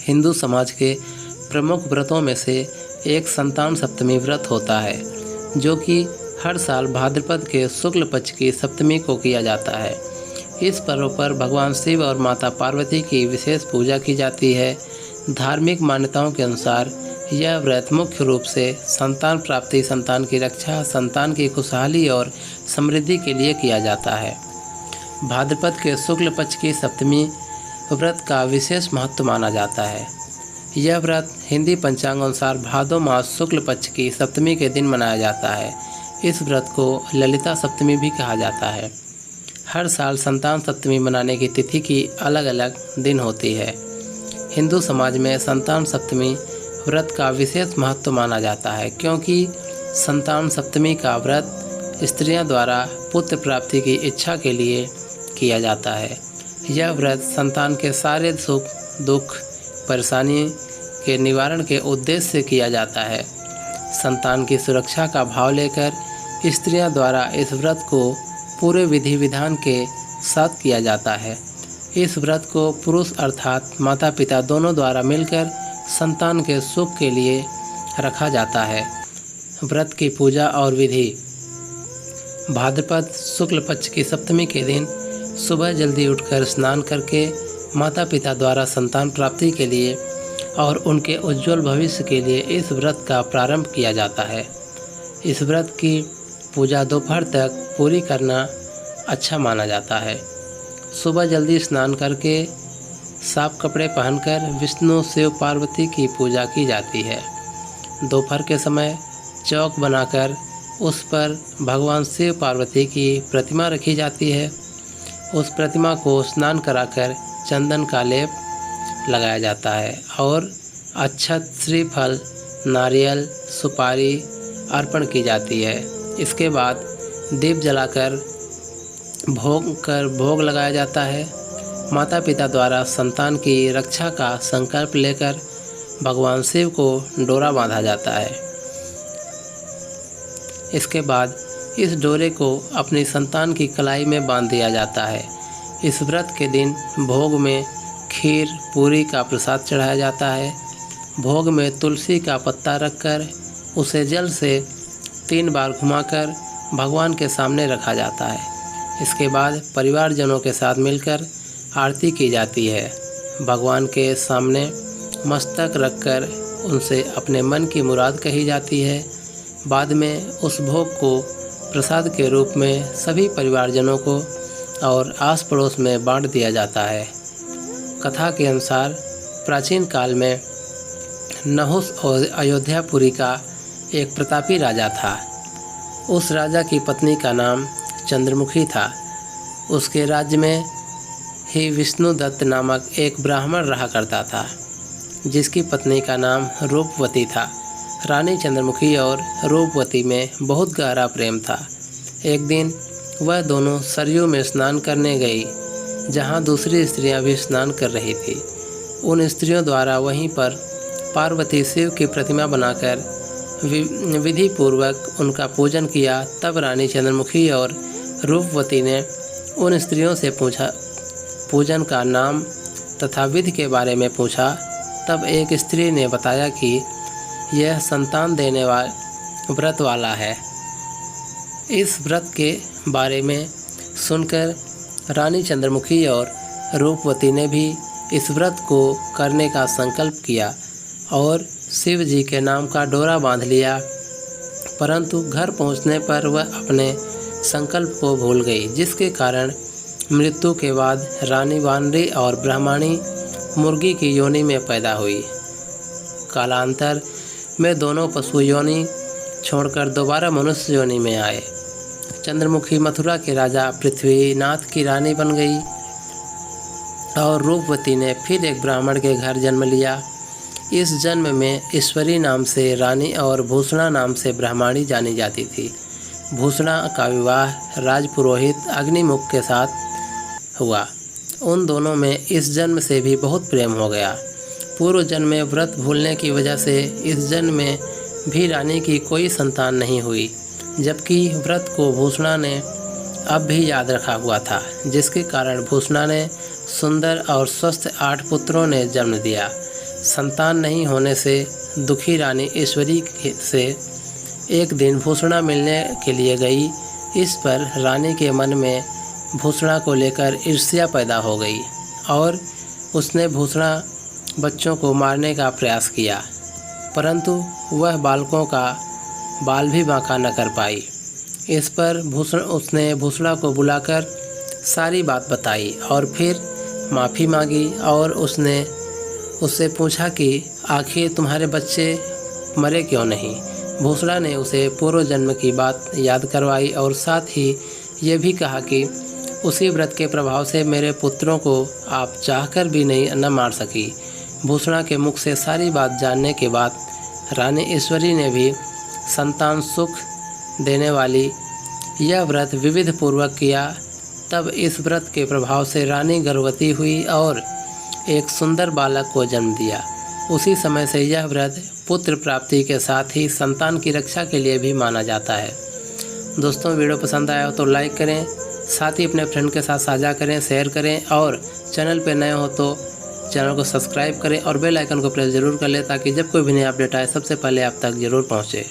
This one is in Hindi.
हिंदू समाज के प्रमुख व्रतों में से एक संतान सप्तमी व्रत होता है, जो कि हर साल भाद्रपद के शुक्ल पक्ष की सप्तमी को किया जाता है। इस पर्व पर भगवान शिव और माता पार्वती की विशेष पूजा की जाती है। धार्मिक मान्यताओं के अनुसार यह व्रत मुख्य रूप से संतान प्राप्ति, संतान की रक्षा, संतान की खुशहाली और समृद्धि के लिए किया जाता है। भाद्रपद के शुक्ल पक्ष की सप्तमी व्रत का विशेष महत्व माना जाता है। यह व्रत हिंदी पंचांग अनुसार भादो मास शुक्ल पक्ष की सप्तमी के दिन मनाया जाता है। इस व्रत को ललिता सप्तमी भी कहा जाता है। हर साल संतान सप्तमी मनाने की तिथि की अलग अलग दिन होती है। हिंदू समाज में संतान सप्तमी व्रत का विशेष महत्व माना जाता है, क्योंकि संतान सप्तमी का व्रत स्त्रियों द्वारा पुत्र प्राप्ति की इच्छा के लिए किया जाता है। यह व्रत संतान के सारे सुख दुख परेशानी के निवारण के उद्देश्य से किया जाता है। संतान की सुरक्षा का भाव लेकर स्त्रियों द्वारा इस व्रत को पूरे विधि विधान के साथ किया जाता है। इस व्रत को पुरुष अर्थात माता पिता दोनों द्वारा मिलकर संतान के सुख के लिए रखा जाता है। व्रत की पूजा और विधि। भाद्रपद शुक्ल पक्ष की सप्तमी के दिन सुबह जल्दी उठकर स्नान करके माता पिता द्वारा संतान प्राप्ति के लिए और उनके उज्जवल भविष्य के लिए इस व्रत का प्रारंभ किया जाता है। इस व्रत की पूजा दोपहर तक पूरी करना अच्छा माना जाता है। सुबह जल्दी स्नान करके साफ कपड़े पहनकर विष्णु शिव पार्वती की पूजा की जाती है। दोपहर के समय चौक बनाकर उस पर भगवान शिव पार्वती की प्रतिमा रखी जाती है। उस प्रतिमा को स्नान कराकर चंदन का लेप लगाया जाता है और अक्षत, श्रीफल, नारियल, सुपारी अर्पण की जाती है। इसके बाद दीप जलाकर भोग लगाया जाता है। माता पिता द्वारा संतान की रक्षा का संकल्प लेकर भगवान शिव को डोरा बांधा जाता है। इसके बाद इस डोरे को अपनी संतान की कलाई में बांध दिया जाता है। इस व्रत के दिन भोग में खीर पूरी का प्रसाद चढ़ाया जाता है। भोग में तुलसी का पत्ता रखकर उसे जल से 3 बार घुमाकर भगवान के सामने रखा जाता है। इसके बाद परिवारजनों के साथ मिलकर आरती की जाती है। भगवान के सामने मस्तक रखकर उनसे अपने मन की मुराद कही जाती है। बाद में उस भोग को प्रसाद के रूप में सभी परिवारजनों को और आस पड़ोस में बांट दिया जाता है। कथा के अनुसार प्राचीन काल में नहुस और अयोध्यापुरी का एक प्रतापी राजा था। उस राजा की पत्नी का नाम चंद्रमुखी था। उसके राज्य में ही विष्णुदत्त नामक एक ब्राह्मण रहा करता था, जिसकी पत्नी का नाम रूपवती था। रानी चंद्रमुखी और रूपवती में बहुत गहरा प्रेम था। एक दिन वह दोनों सरयू में स्नान करने गई, जहाँ दूसरी स्त्रियां भी स्नान कर रही थी। उन स्त्रियों द्वारा वहीं पर पार्वती शिव की प्रतिमा बनाकर विधि पूर्वक उनका पूजन किया। तब रानी चंद्रमुखी और रूपवती ने उन स्त्रियों से पूछा, पूजन का नाम तथा विधि के बारे में पूछा। तब एक स्त्री ने बताया कि यह संतान देने वाला व्रत वाला है। इस व्रत के बारे में सुनकर रानी चंद्रमुखी और रूपवती ने भी इस व्रत को करने का संकल्प किया और शिव जी के नाम का डोरा बांध लिया। परंतु घर पहुंचने पर वह अपने संकल्प को भूल गई, जिसके कारण मृत्यु के बाद रानी वानरी और ब्राह्मणी मुर्गी की योनि में पैदा हुई। कालांतर में दोनों पशु योनि छोड़कर दोबारा मनुष्य योनि में आए। चंद्रमुखी मथुरा के राजा पृथ्वीनाथ की रानी बन गई और रूपवती ने फिर एक ब्राह्मण के घर जन्म लिया। इस जन्म में ईश्वरी नाम से रानी और भूषणा नाम से ब्राह्मणी जानी जाती थी। भूषणा का विवाह राजपुरोहित अग्निमुख के साथ हुआ। उन दोनों में इस जन्म से भी बहुत प्रेम हो गया। पूर्व जन्म में व्रत भूलने की वजह से इस जन्म में भी रानी की कोई संतान नहीं हुई, जबकि व्रत को भूषणा ने अब भी याद रखा हुआ था, जिसके कारण भूषणा ने सुंदर और स्वस्थ 8 पुत्रों ने जन्म दिया। संतान नहीं होने से दुखी रानी ईश्वरी से एक दिन भूषणा मिलने के लिए गई। इस पर रानी के मन में भूषणा को लेकर ईर्ष्या पैदा हो गई और उसने भूषणा बच्चों को मारने का प्रयास किया, परंतु वह बालकों का बाल भी बांका न कर पाई। इस पर उसने भूषणा को बुलाकर सारी बात बताई और फिर माफ़ी मांगी और उसने उससे पूछा कि आखिर तुम्हारे बच्चे मरे क्यों नहीं। भूषणा ने उसे पूर्व जन्म की बात याद करवाई और साथ ही ये भी कहा कि उसी व्रत के प्रभाव से मेरे पुत्रों को आप चाहकर भी न मार सकी। भूषणा के मुख से सारी बात जानने के बाद रानी ईश्वरी ने भी संतान सुख देने वाली यह व्रत विविध पूर्वक किया। तब इस व्रत के प्रभाव से रानी गर्भवती हुई और एक सुंदर बालक को जन्म दिया। उसी समय से यह व्रत पुत्र प्राप्ति के साथ ही संतान की रक्षा के लिए भी माना जाता है। दोस्तों, वीडियो पसंद आया हो तो लाइक करें, साथ ही अपने फ्रेंड के साथ साझा करें, शेयर करें और चैनल पर नए हो तो चैनल को सब्सक्राइब करें और बेल आइकन को प्रेस ज़रूर कर लें ताकि जब कोई भी नया अपडेट आए सबसे पहले आप तक ज़रूर पहुँचे।